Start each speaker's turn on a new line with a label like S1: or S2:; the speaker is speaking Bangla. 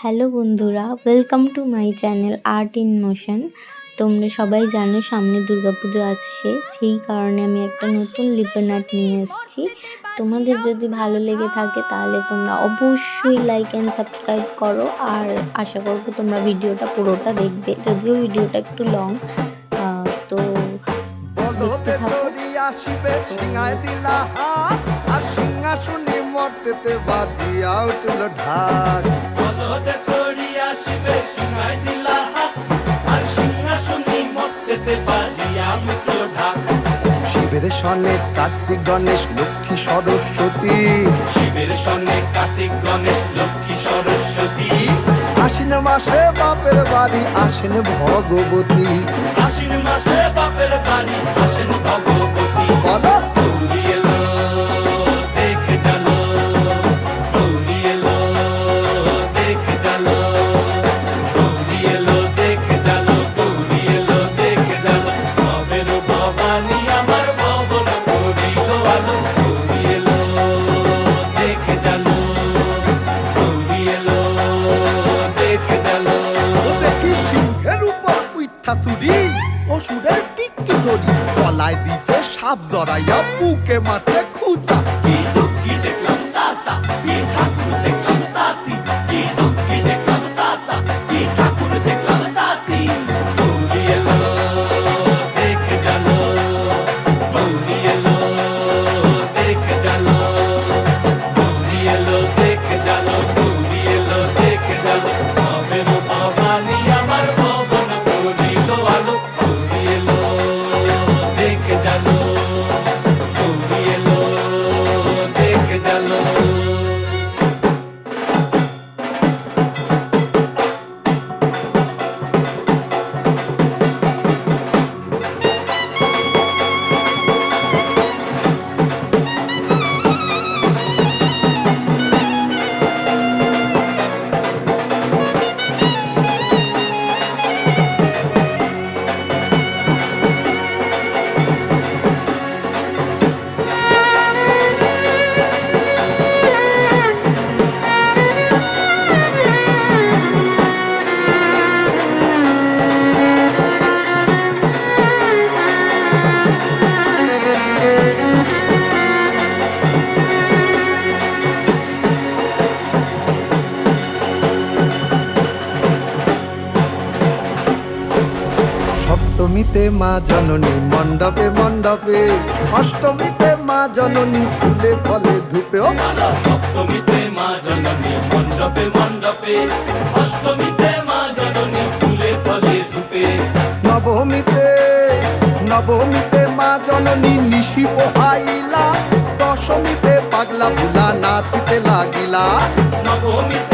S1: হ্যালো বন্ধুরা, welcome to my channel art in motion. তোমরা সবাই জানো সামনে দুর্গাপুজো আসছে, সেই কারণে আমি একটা নতুন লিপন আর্ট নিয়ে এসেছি। তোমাদের যদি ভালো লেগে থাকে তাহলে তোমরা অবশ্যই লাইক অ্যান্ড সাবস্ক্রাইব করো, আর আশা করবো তোমরা ভিডিওটা পুরোটা দেখবে, যদিও ভিডিওটা একটু লং। তো দেখতে থাকো।
S2: মর্তেতে বাজিয়া উঠল ঢাক, বলদে সরিয়া শিবে সিংহায় দিলা হাত, আর সিংহাসনে মর্তেতে বাজিয়া উঠল ঢাক। শিবের সনে কার্তিক গণেশ লক্ষ্মী সরস্বতী, শিবের সনে কার্তিক গণেশ লক্ষ্মী সরস্বতী। আশ্বিন মাসে বাপের বাড়ি আসেন ভগবতী, আশ্বিন মাসে বাপের বাড়ি আসেন ভগবতী। বলো অসুরের টিকি ধরি গলায় দিছে সাপ জড়াইয়া বুকে মারছে খুঁচা। কি দুঃখী দেখলাম সাসা, কি ঠাকুর দেখলাম সাসি, কি দুঃখী দেখলাম সাসা, কি ঠাকুর দেখলাম সাসি। গৌরী এলো দেখে জানো, গৌরী এলো দেখে জানো, গৌরী এলো দেখে জানো, গৌরী এলো দেখে জানো। ভবের ভবানী আমার ভবন করিল আলো, গৌরী এলো দেখে জানো, গৌরী এলো দেখে জানো। সপ্তমীতে মা জননী মণ্ডপে মণ্ডপে, অষ্টমীতে মা জননী ফুলে ফলে ধূপে। ও সপ্তমীতে মা জননী মণ্ডপে মণ্ডপে, অষ্টমীতে মা জননী ফুলে ফলে ধূপে। নবমীতে নবমীতে মা জননী নিশি পোহাইলা, দশমীতে পাগলা ভুলা নাচিতে লাগিলা। নবমীতে